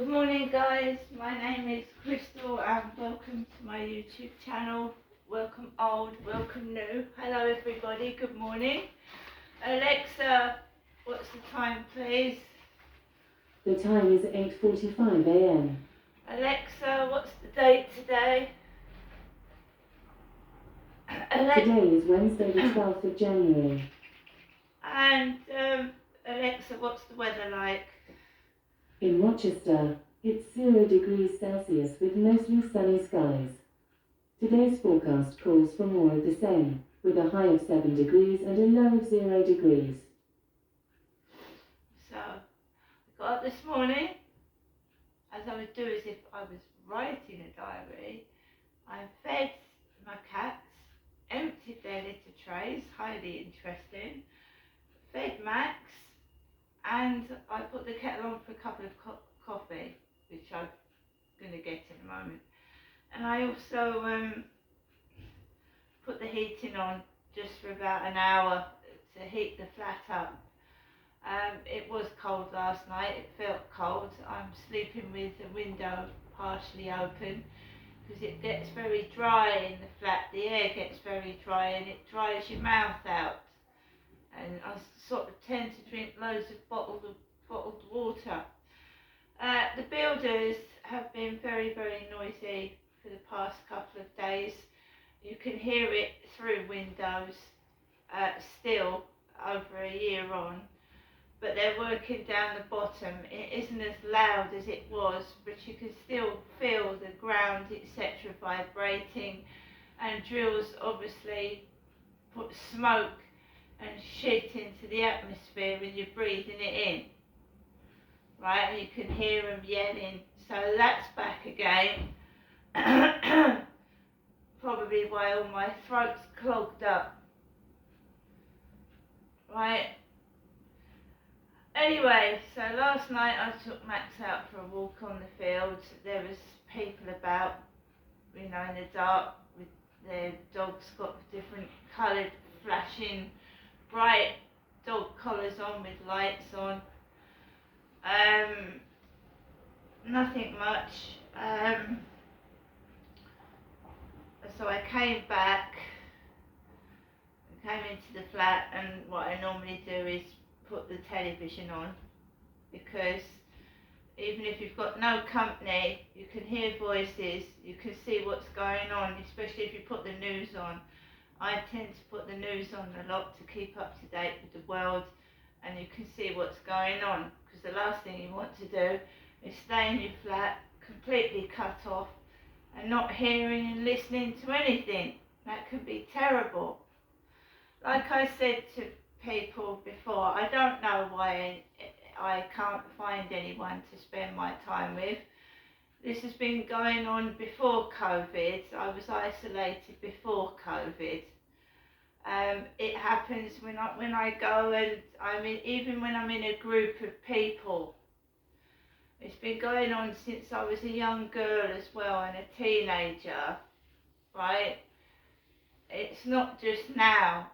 Good morning guys, my name is Crystal and welcome to my YouTube channel. Welcome old, welcome new. Hello everybody, good morning. Alexa, what's the time please? The time is 8:45 a.m. Alexa, what's the date today? Today is Wednesday the 12th of January. And Alexa, what's the weather like? In Rochester, it's 0 degrees Celsius with mostly sunny skies. Today's forecast calls for more of the same, with a high of 7 degrees and a low of 0 degrees. So, I got up this morning, as I would do as if I was writing a diary. I fed my cats, emptied their litter trays, highly interesting, fed Max, and I put the kettle on for a cup of coffee, which I'm going to get in a moment. And I also put the heating on just for about an hour to heat the flat up. It was cold last night, it felt cold. I'm sleeping with the window partially open because it gets very dry in the flat. The air gets very dry and it dries your mouth out. And I sort of tend to drink loads of bottled water. The builders have been very, very noisy for the past couple of days. You can hear it through windows still over a year on, but they're working down the bottom. It isn't as loud as it was, but you can still feel the ground, etc. vibrating, and drills obviously put smoke and shit into the atmosphere and you're breathing it in, right? And you can hear them yelling. So that's back again. Probably why all my throat's clogged up, right? Anyway, so last night I took Max out for a walk on the field. There was people about, in the dark with their dogs got different coloured flashing bright dog collars on with lights on. Nothing much. So I came back, came into the flat, and what I normally do is put the television on, because even if you've got no company, you can hear voices, you can see what's going on, especially if you put the news on. I tend to put the news on a lot to keep up to date with the world, and you can see what's going on, because the last thing you want to do is stay in your flat completely cut off and not hearing and listening to anything. That can be terrible. Like I said to people before, I don't know why I can't find anyone to spend my time with. This has been going on before COVID. I was isolated before COVID. It happens when I go, and even when I'm in a group of people. It's been going on since I was a young girl as well, and a teenager, right? It's not just now.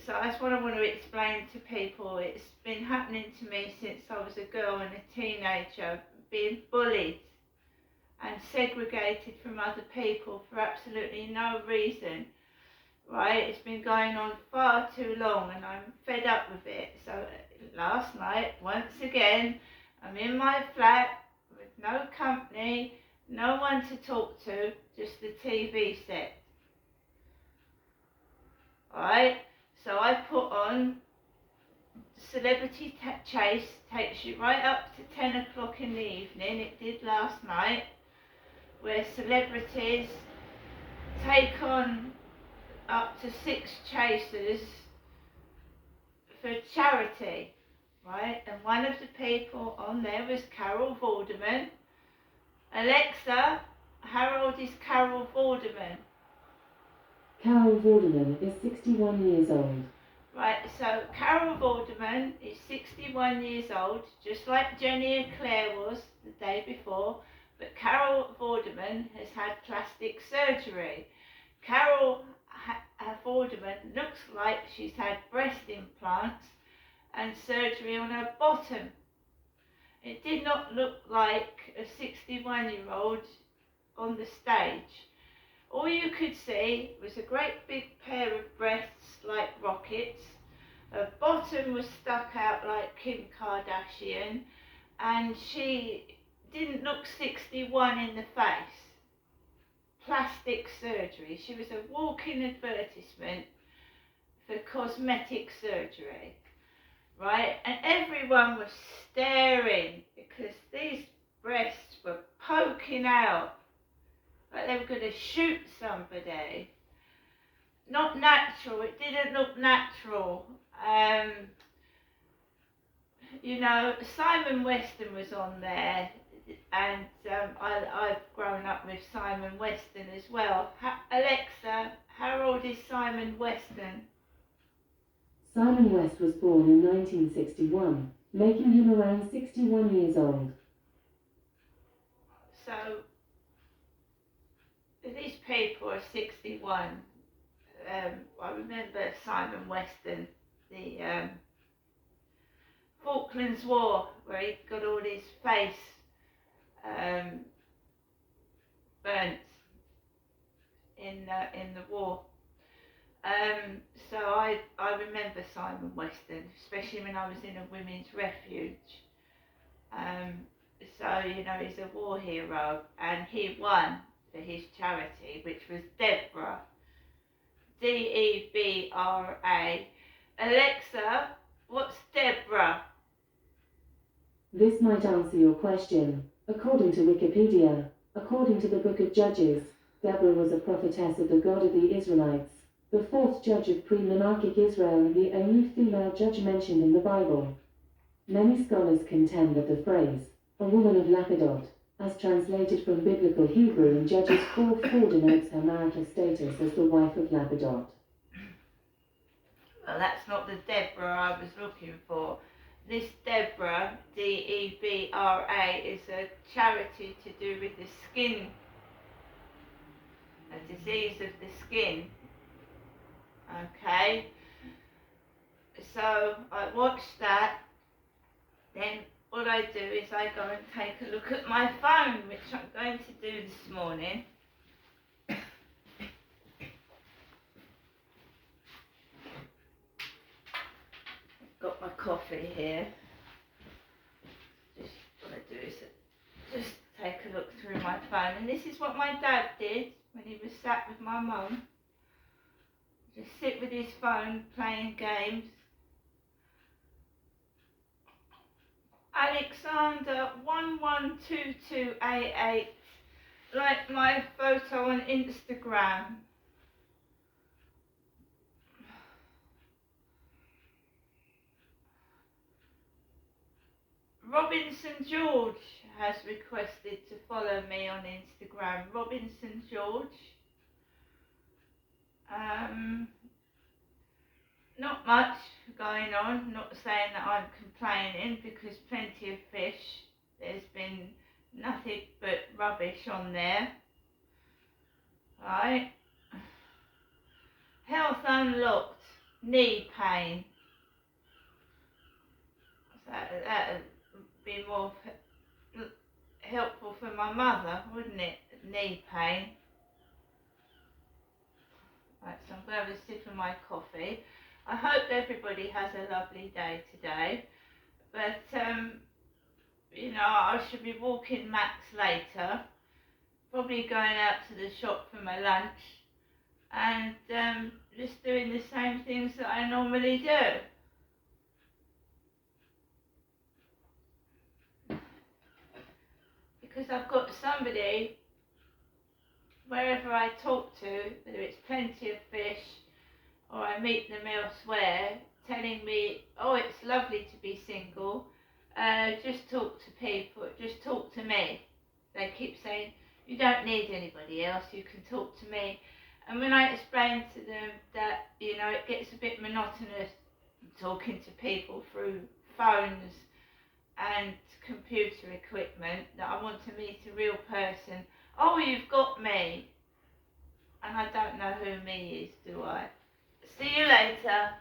So that's what I want to explain to people. It's been happening to me since I was a girl and a teenager, being bullied and segregated from other people for absolutely no reason, right? It's been going on far too long and I'm fed up with it. So last night, once again, I'm in my flat with no company, no one to talk to, just the TV set. Alright, so I put on Celebrity Chase, takes you right up to 10 o'clock in the evening. It did last night, where celebrities take on up to 6 chasers for charity, right? And one of the people on there was Carol Vorderman. Alexa, how old is Carol Vorderman? Carol Vorderman is 61 years old. Right, so Carol Vorderman is 61 years old, just like Jenny and Claire was the day before, but Carol Vorderman has had plastic surgery. Carol Vorderman looks like she's had breast implants and surgery on her bottom. It did not look like a 61-year-old on the stage. All you could see was a great big pair of breasts like rockets. Her bottom was stuck out like Kim Kardashian, and she didn't look 61 in the face. Plastic surgery. She was a walking advertisement for cosmetic surgery, right? And everyone was staring because these breasts were poking out like they were going to shoot somebody. Not natural. It didn't look natural. You know, Simon Weston was on there, and I've grown up with Simon Weston as well. Alexa, how old is Simon Weston? Simon West was born in 1961, making him around 61 years old. So, these people are 61. I remember Simon Weston, the Falklands War, where he got all his face burnt in the war. So I remember Simon Weston, especially when I was in a women's refuge. So, you know, he's a war hero, and he won for his charity, which was Debra. D-E-B-R-A. Alexa, what's Debra? This might answer your question. According to Wikipedia, according to the Book of Judges, Deborah was a prophetess of the God of the Israelites, the fourth judge of pre-monarchic Israel and the only female judge mentioned in the Bible. Many scholars contend that the phrase, a woman of Lapidot, as translated from Biblical Hebrew in Judges 4:4 denotes her marital status as the wife of Lapidot. Well, that's not the Deborah I was looking for. This Debra, D-E-B-R-A, is a charity to do with the skin, a disease of the skin. Okay, so I watched that. Then what I do is I go and take a look at my phone, which I'm going to do this morning. Got my coffee here. Just what I do is just take a look through my phone, and this is what my dad did when he was sat with my mum. Just sit with his phone playing games. Alexander 112288, like my photo on Instagram. Robinson George has requested to follow me on Instagram. Robinson George. Not much going on, not saying that I'm complaining, because plenty of fish. There's been nothing but rubbish on there. Right. Health unlocked, knee pain. So that would be more helpful for my mother, wouldn't it? Knee pain. Right, so I'm going to have a sip of my coffee. I hope everybody has a lovely day today. But, you know, I should be walking Max later. Probably going out to the shop for my lunch. And just doing the same things that I normally do. Because I've got somebody, wherever I talk to, whether it's Plenty of Fish or I meet them elsewhere, telling me, oh, it's lovely to be single, just talk to people, just talk to me. They keep saying, you don't need anybody else, you can talk to me. And when I explain to them that, you know, it gets a bit monotonous talking to people through phones and computer equipment, that I want to meet a real person. Oh, you've got me. And I don't know who me is, do I? See you later.